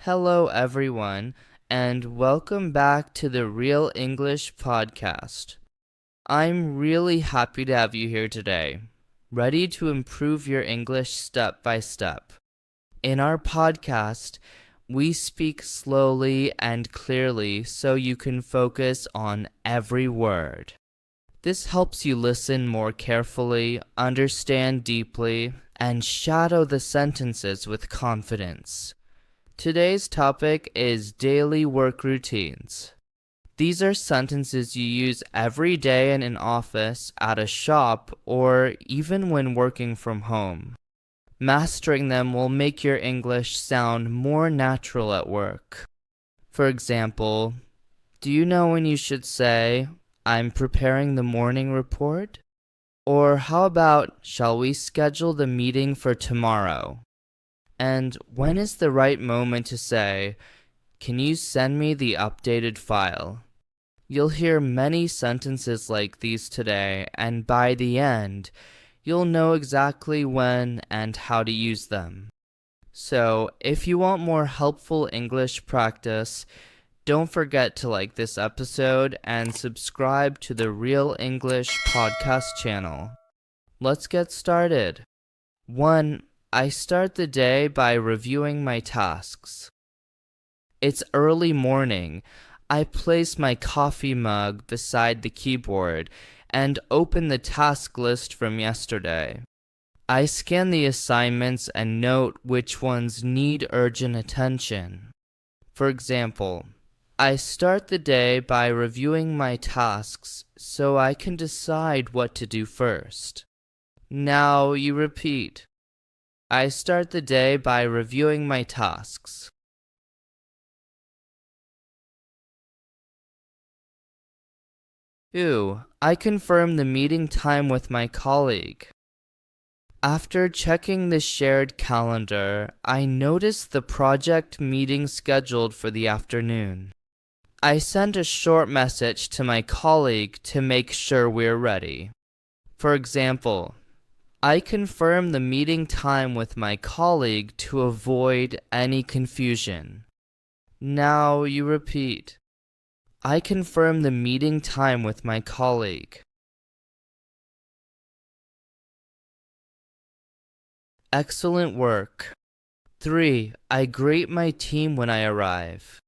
Hello, everyone, and welcome back to the Real English Podcast. I'm really happy to have you here today, ready to improve your English step by step. In our podcast, we speak slowly and clearly so you can focus on every word. This helps you listen more carefully, understand deeply, and shadow the sentences with confidence. Today's topic is daily work routines. These are sentences you use every day in an office, at a shop, or even when working from home. Mastering them will make your English sound more natural at work. For example, do you know when you should say, "I'm preparing the morning report"? Or how about, "Shall we schedule the meeting for tomorrow"? And when is the right moment to say, "Can you send me the updated file"? You'll hear many sentences like these today, and by the end, you'll know exactly when and how to use them. So, if you want more helpful English practice, don't forget to like this episode and subscribe to the Real English Podcast channel. Let's get started. 1. I start the day by reviewing my tasks. It's early morning. I place my coffee mug beside the keyboard and open the task list from yesterday. I scan the assignments and note which ones need urgent attention. For example, I start the day by reviewing my tasks so I can decide what to do first. Now you repeat. I start the day by reviewing my tasks. 2. I confirm the meeting time with my colleague. After checking the shared calendar, I notice the project meeting scheduled for the afternoon. I send a short message to my colleague to make sure we're ready. For example, I confirm the meeting time with my colleague to avoid any confusion. Now you repeat. I confirm the meeting time with my colleague. Excellent work. 3. I greet my team when I arrive.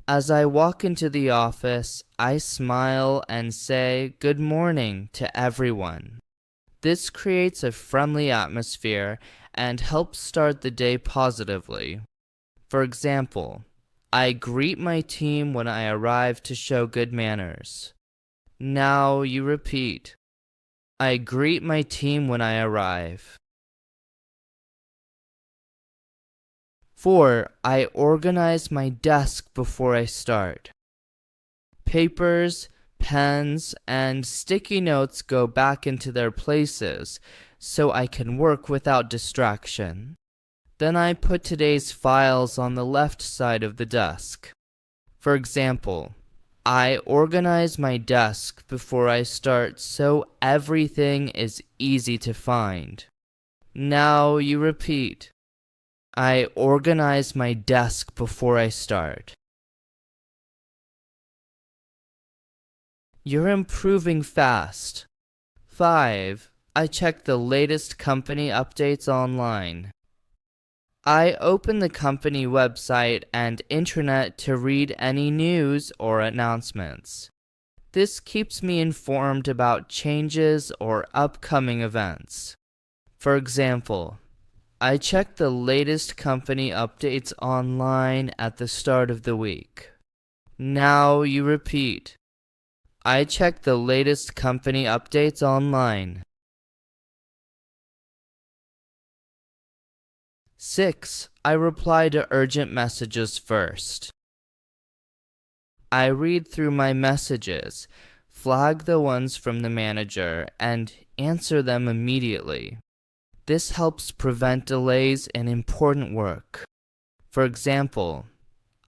As I walk into the office, I smile and say "Good morning" to everyone. This creates a friendly atmosphere and helps start the day positively. For example, I greet my team when I arrive to show good manners. Now you repeat. I greet my team when I arrive. 4. I organize my desk before I start. Papers, pens, and sticky notes go back into their places so I can work without distraction. Then I put today's files on the left side of the desk. For example, I organize my desk before I start so everything is easy to find. Now you repeat. I organize my desk before I start. You're improving fast. 5. I check the latest company updates online. I open the company website and internet to read any news or announcements. This keeps me informed about changes or upcoming events. For example, I check the latest company updates online at the start of the week. Now you repeat. I check the latest company updates online. 6. I reply to urgent messages first. I read through my messages, flag the ones from the manager, and answer them immediately. This helps prevent delays in important work. For example,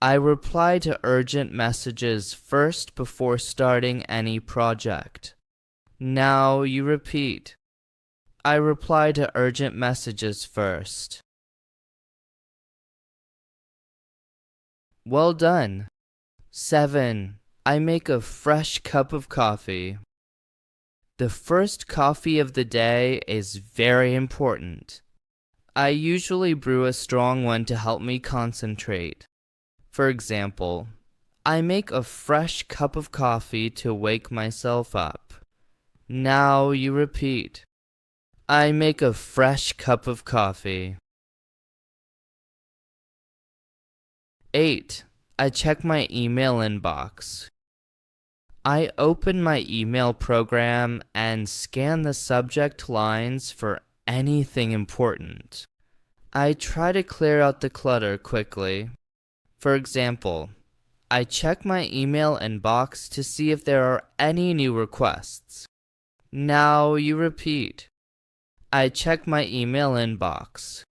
I reply to urgent messages first before starting any project. Now you repeat. I reply to urgent messages first. Well done. 7. I make a fresh cup of coffee. The first coffee of the day is very important. I usually brew a strong one to help me concentrate. For example, I make a fresh cup of coffee to wake myself up. Now you repeat. I make a fresh cup of coffee. 8. I check my email inbox. I open my email program and scan the subject lines for anything important. I try to clear out the clutter quickly. For example, I check my email inbox to see if there are any new requests. Now you repeat. I check my email inbox.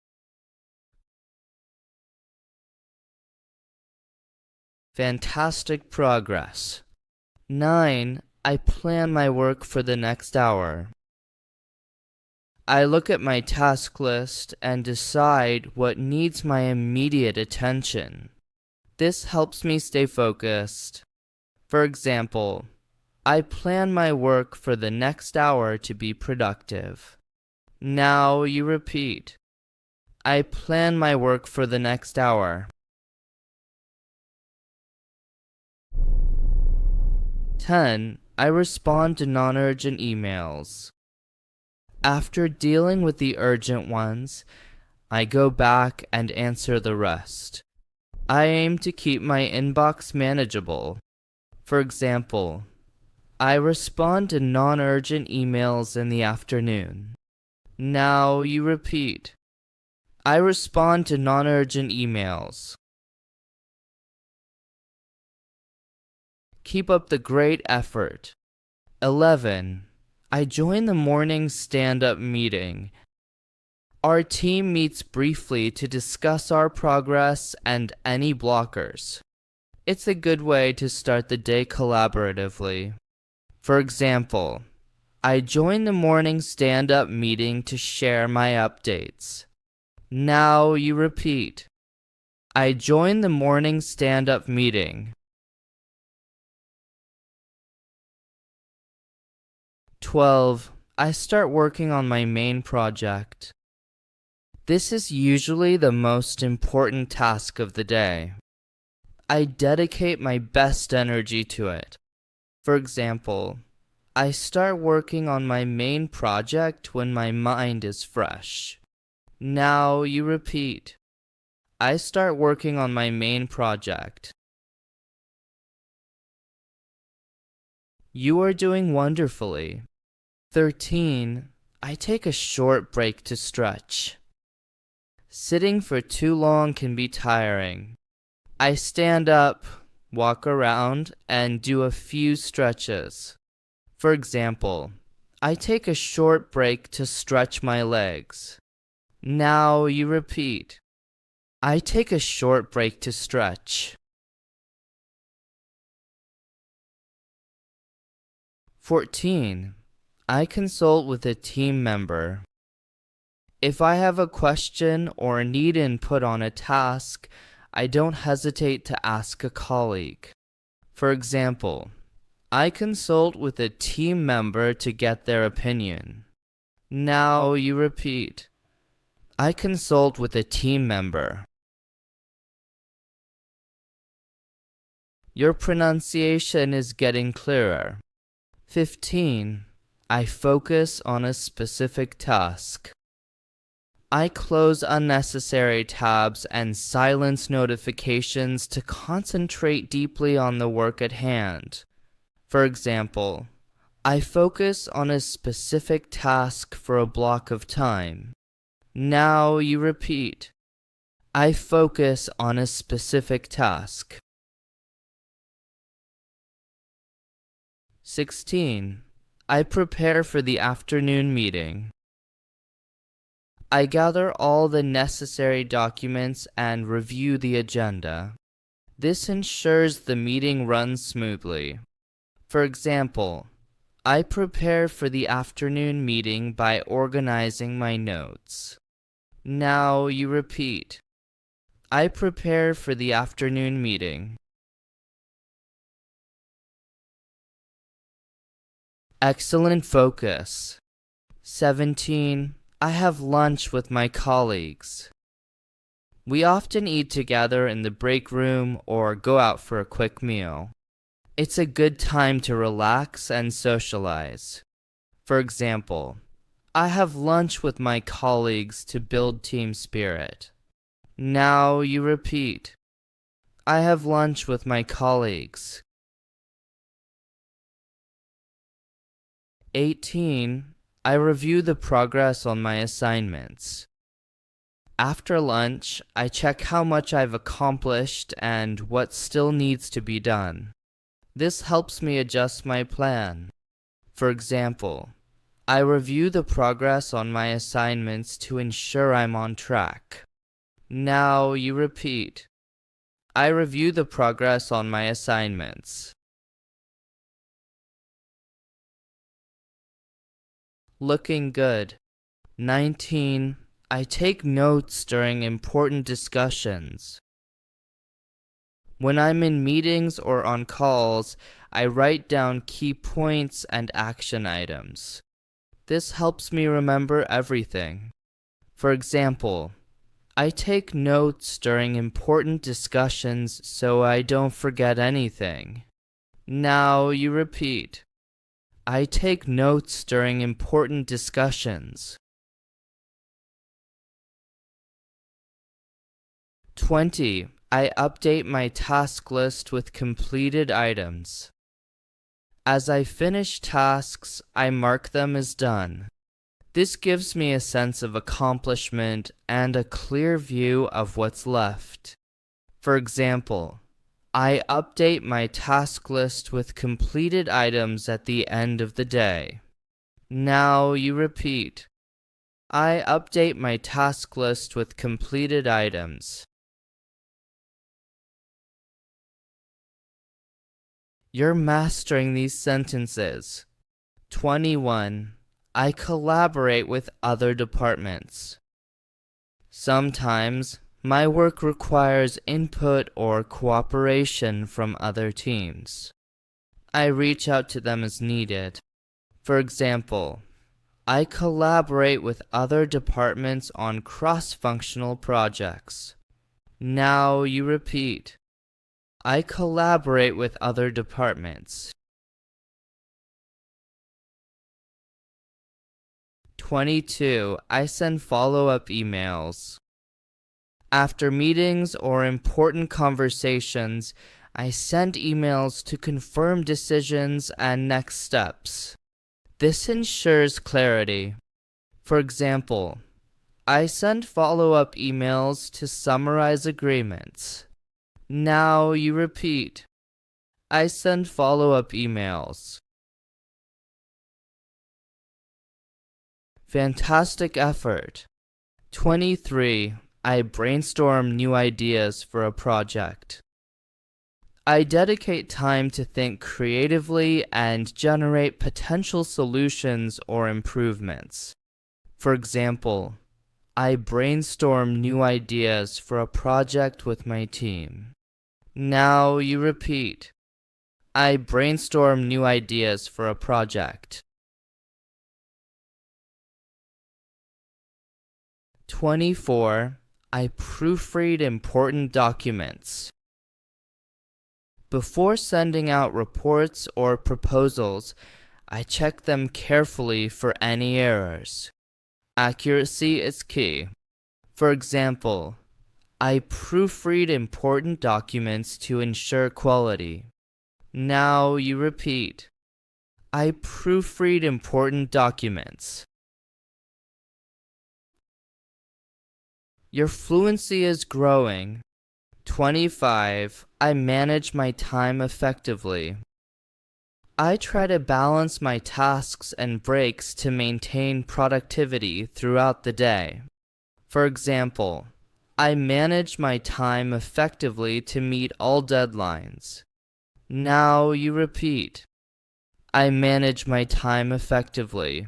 Fantastic progress. 9. I plan my work for the next hour. I look at my task list and decide what needs my immediate attention. This helps me stay focused. For example, I plan my work for the next hour to be productive. Now you repeat. I plan my work for the next hour. 10. I respond to non-urgent emails. After dealing with the urgent ones, I go back and answer the rest. I aim to keep my inbox manageable. For example, I respond to non-urgent emails in the afternoon. Now you repeat. I respond to non-urgent emails. Keep up the great effort. 11. I join the morning stand-up meeting. Our team meets briefly to discuss our progress and any blockers. It's a good way to start the day collaboratively. For example, I join the morning stand-up meeting to share my updates. Now you repeat. I join the morning stand-up meeting. 12. I start working on my main project. This is usually the most important task of the day. I dedicate my best energy to it. For example, I start working on my main project when my mind is fresh. Now you repeat. I start working on my main project. You are doing wonderfully. 13. I take a short break to stretch. Sitting for too long can be tiring. I stand up, walk around, and do a few stretches. For example, I take a short break to stretch my legs. Now you repeat. I take a short break to stretch. 14. I consult with a team member. If I have a question or need input on a task, I don't hesitate to ask a colleague. For example, I consult with a team member to get their opinion. Now you repeat. I consult with a team member. Your pronunciation is getting clearer. 15. I focus on a specific task. I close unnecessary tabs and silence notifications to concentrate deeply on the work at hand. For example, I focus on a specific task for a block of time. Now you repeat. I focus on a specific task. 16. I prepare for the afternoon meeting. I gather all the necessary documents and review the agenda. This ensures the meeting runs smoothly. For example, I prepare for the afternoon meeting by organizing my notes. Now you repeat. I prepare for the afternoon meeting. Excellent focus. 17. I have lunch with my colleagues. We often eat together in the break room or go out for a quick meal. It's a good time to relax and socialize. For example, I have lunch with my colleagues to build team spirit. Now you repeat. I have lunch with my colleagues. 18. I review the progress on my assignments. After lunch, I check how much I've accomplished and what still needs to be done. This helps me adjust my plan. For example, I review the progress on my assignments to ensure I'm on track. Now you repeat. I review the progress on my assignments. Looking good. 19. I take notes during important discussions. When I'm in meetings or on calls, I write down key points and action items. This helps me remember everything. For example, I take notes during important discussions so I don't forget anything. Now you repeat. I take notes during important discussions. 20. I update my task list with completed items. As I finish tasks, I mark them as done. This gives me a sense of accomplishment and a clear view of what's left. For example, I update my task list with completed items at the end of the day. Now you repeat. I update my task list with completed items. You're mastering these sentences. 21. I collaborate with other departments. Sometimes, my work requires input or cooperation from other teams. I reach out to them as needed. For example, I collaborate with other departments on cross-functional projects. Now you repeat. I collaborate with other departments. 22. I send follow-up emails. After meetings or important conversations, I send emails to confirm decisions and next steps. This ensures clarity. For example, I send follow-up emails to summarize agreements. Now you repeat. I send follow-up emails. Fantastic effort. 23. I brainstorm new ideas for a project. I dedicate time to think creatively and generate potential solutions or improvements. For example, I brainstorm new ideas for a project with my team. Now you repeat. I brainstorm new ideas for a project. 24. I proofread important documents. Before sending out reports or proposals, I check them carefully for any errors. Accuracy is key. For example, I proofread important documents to ensure quality. Now you repeat. I proofread important documents. Your fluency is growing. 25. I manage my time effectively. I try to balance my tasks and breaks to maintain productivity throughout the day. For example, I manage my time effectively to meet all deadlines. Now you repeat. I manage my time effectively.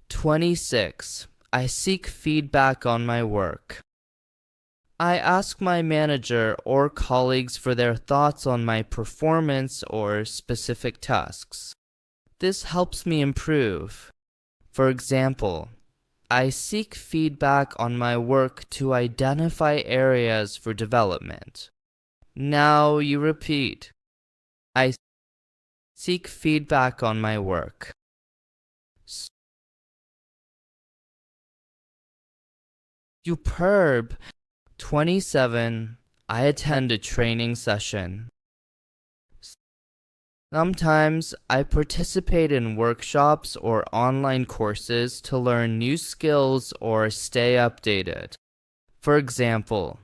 26. I seek feedback on my work. I ask my manager or colleagues for their thoughts on my performance or specific tasks. This helps me improve. For example, I seek feedback on my work to identify areas for development. Now you repeat. I seek feedback on my work. Superb. 27. I attend a training session. Sometimes I participate in workshops or online courses to learn new skills or stay updated. For example,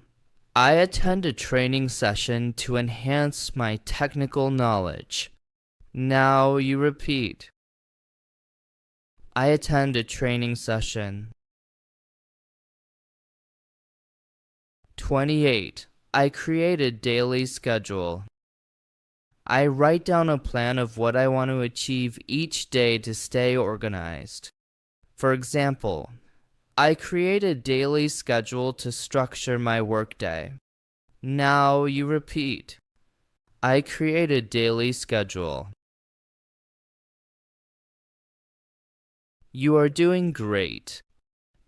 I attend a training session to enhance my technical knowledge. Now you repeat. I attend a training session. 28. I create a daily schedule. I write down a plan of what I want to achieve each day to stay organized. For example, I create a daily schedule to structure my workday. Now you repeat. I create a daily schedule. You are doing great.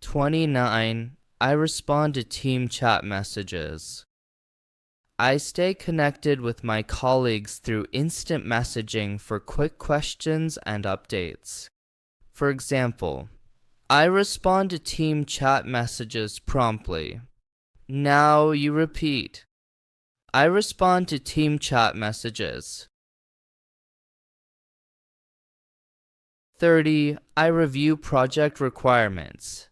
29. I respond to team chat messages. I stay connected with my colleagues through instant messaging for quick questions and updates. For example, I respond to team chat messages promptly. Now you repeat. I respond to team chat messages. 30. I review project requirements.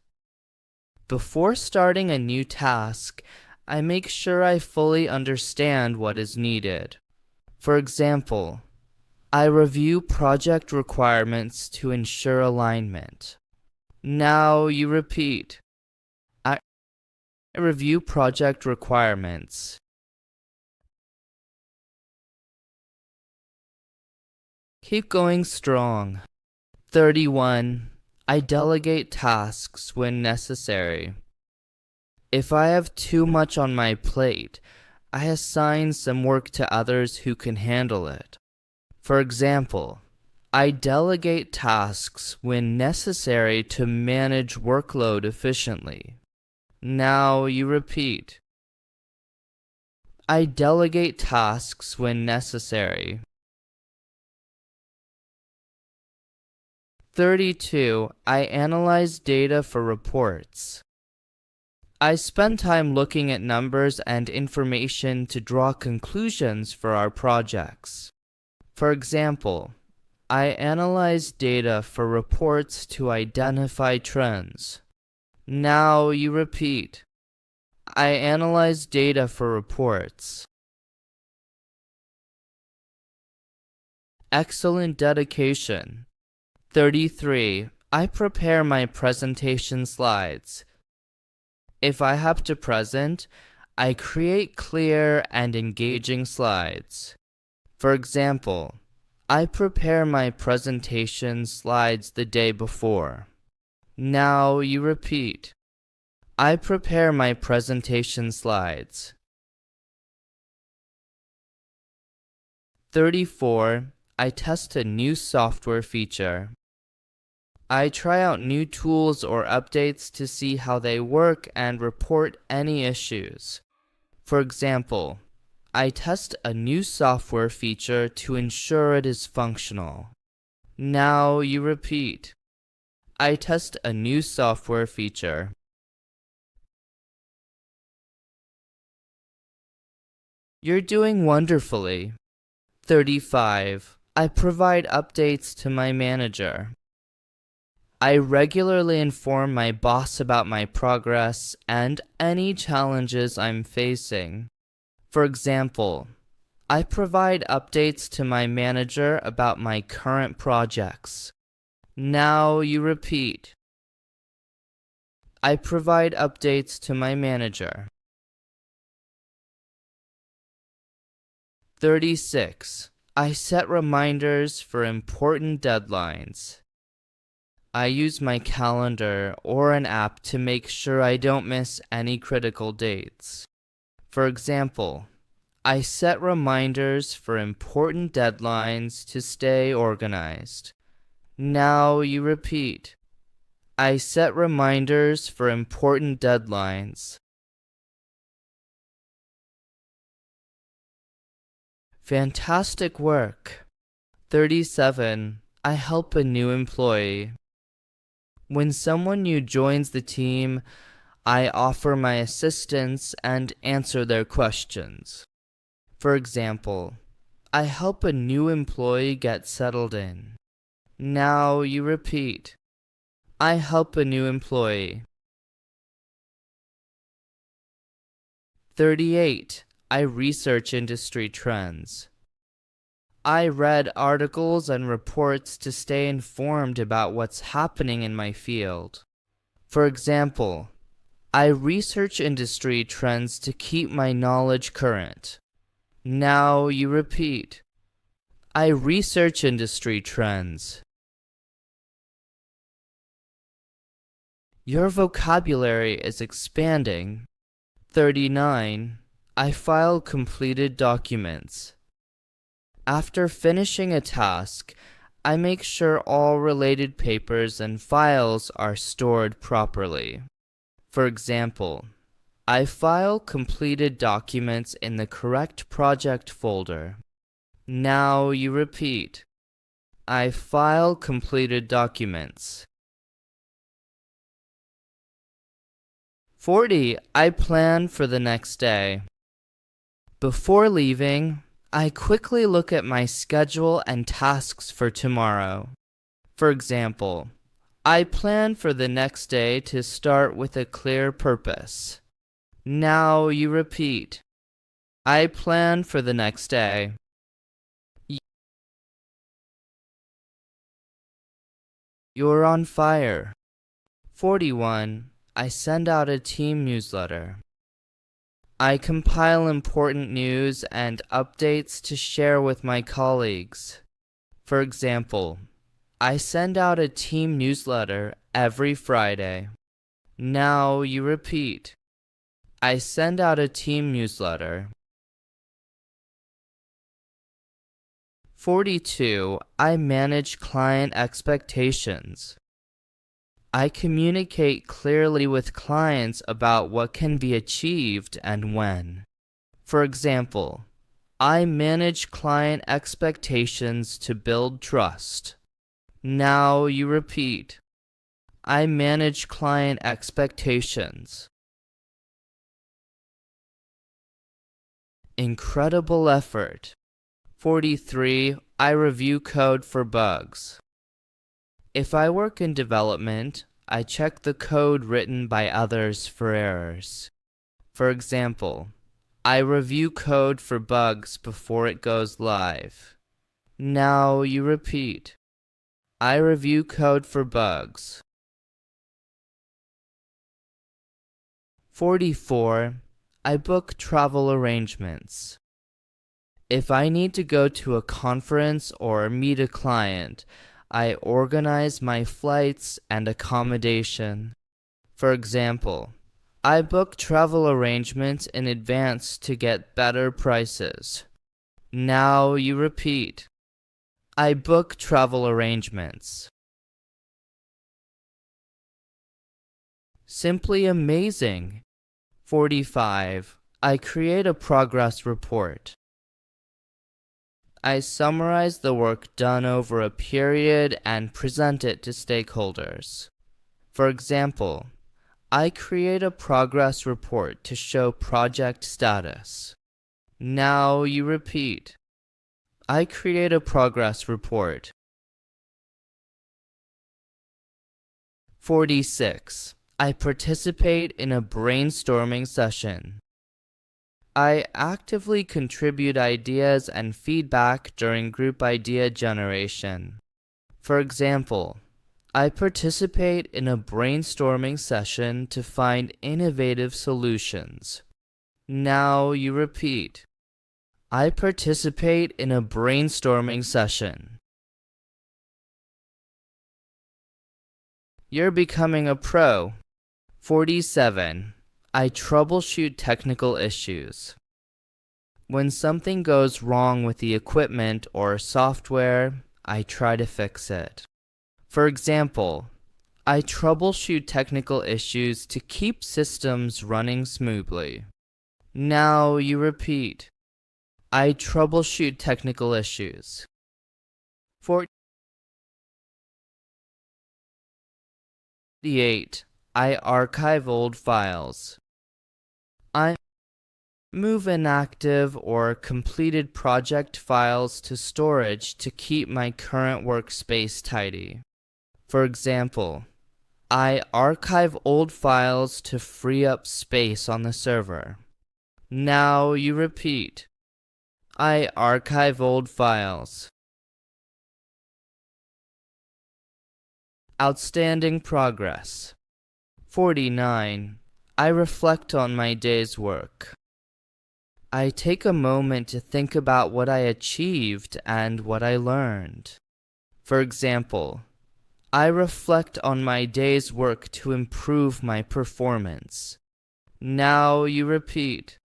Before starting a new task, I make sure I fully understand what is needed. For example, I review project requirements to ensure alignment. Now you repeat. I review project requirements. Keep going strong. 31. I delegate tasks when necessary. If I have too much on my plate, I assign some work to others who can handle it. For example, I delegate tasks when necessary to manage workload efficiently. Now you repeat. I delegate tasks when necessary. 32. I analyze data for reports. I spend time looking at numbers and information to draw conclusions for our projects. For example, I analyze data for reports to identify trends. Now you repeat. I analyze data for reports. Excellent dedication. 33. I prepare my presentation slides. If I have to present, I create clear and engaging slides. For example, I prepare my presentation slides the day before. Now you repeat. I prepare my presentation slides. 34. I test a new software feature. I try out new tools or updates to see how they work and report any issues. For example, I test a new software feature to ensure it is functional. Now you repeat. I test a new software feature. You're doing wonderfully. 35. I provide updates to my manager. I regularly inform my boss about my progress and any challenges I'm facing. For example, I provide updates to my manager about my current projects. Now you repeat. I provide updates to my manager. 36. I set reminders for important deadlines. I use my calendar or an app to make sure I don't miss any critical dates. For example, I set reminders for important deadlines to stay organized. Now you repeat. I set reminders for important deadlines. Fantastic work. 37. I help a new employee. When someone new joins the team, I offer my assistance and answer their questions. For example, I help a new employee get settled in. Now you repeat. I help a new employee. 38. I research industry trends. I read articles and reports to stay informed about what's happening in my field. For example, I research industry trends to keep my knowledge current. Now you repeat. I research industry trends. Your vocabulary is expanding. 39. I file completed documents. After finishing a task, I make sure all related papers and files are stored properly. For example, I file completed documents in the correct project folder. Now you repeat. I file completed documents. 40. I plan for the next day. Before leaving, I quickly look at my schedule and tasks for tomorrow. For example, I plan for the next day to start with a clear purpose. Now you repeat. I plan for the next day. You're on fire. 41. I send out a team newsletter. I compile important news and updates to share with my colleagues. For example, I send out a team newsletter every Friday. Now you repeat. I send out a team newsletter. 42. I manage client expectations. I communicate clearly with clients about what can be achieved and when. For example, I manage client expectations to build trust. Now you repeat. I manage client expectations. Incredible effort. 43. I review code for bugs. If I work in development, I check the code written by others for errors. For example, I review code for bugs before it goes live. Now you repeat. I review code for bugs. 44. I book travel arrangements. If I need to go to a conference or meet a client, I organize my flights and accommodation. For example, I book travel arrangements in advance to get better prices. Now you repeat. I book travel arrangements. Simply amazing. 45. I create a progress report. I summarize the work done over a period and present it to stakeholders. For example, I create a progress report to show project status. Now you repeat. I create a progress report. 46. I participate in a brainstorming session. I actively contribute ideas and feedback during group idea generation. For example, I participate in a brainstorming session to find innovative solutions. Now you repeat. I participate in a brainstorming session. You're becoming a pro. 47. I troubleshoot technical issues. When something goes wrong with the equipment or software, I try to fix it. For example, I troubleshoot technical issues to keep systems running smoothly. Now you repeat. I troubleshoot technical issues. 48. I archive old files. I move inactive or completed project files to storage to keep my current workspace tidy. For example, I archive old files to free up space on the server. Now you repeat. I archive old files. Outstanding progress. 49. I reflect on my day's work. I take a moment to think about what I achieved and what I learned. For example, I reflect on my day's work to improve my performance. Now you repeat.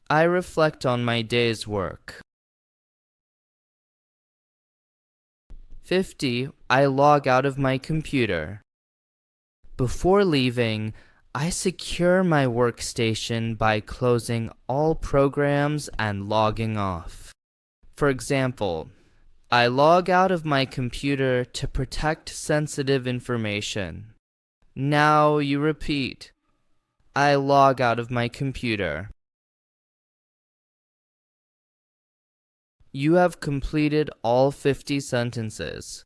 I reflect on my day's work. 50. I log out of my computer. Before leaving, I secure my workstation by closing all programs and logging off. For example, I log out of my computer to protect sensitive information. Now you repeat. I log out of my computer. You have completed all 50 sentences.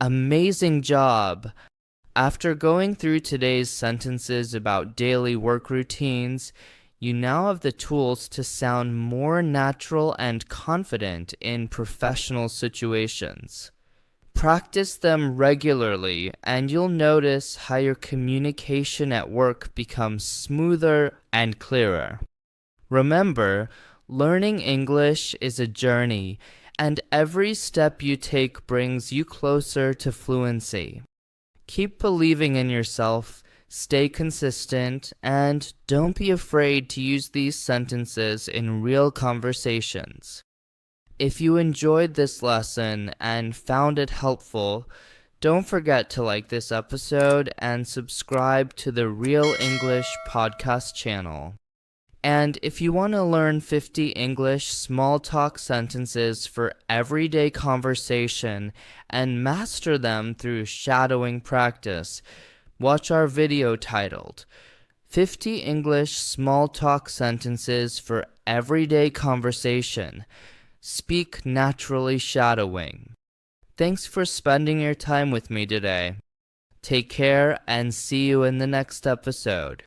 Amazing job! After going through today's sentences about daily work routines, you now have the tools to sound more natural and confident in professional situations. Practice them regularly, and you'll notice how your communication at work becomes smoother and clearer. Remember, learning English is a journey, and every step you take brings you closer to fluency. Keep believing in yourself, stay consistent, and don't be afraid to use these sentences in real conversations. If you enjoyed this lesson and found it helpful, don't forget to like this episode and subscribe to the Real English podcast channel. And if you want to learn 50 English small talk sentences for everyday conversation and master them through shadowing practice, watch our video titled 50 English Small Talk Sentences for Everyday Conversation. Speak Naturally Shadowing. Thanks for spending your time with me today. Take care and see you in the next episode.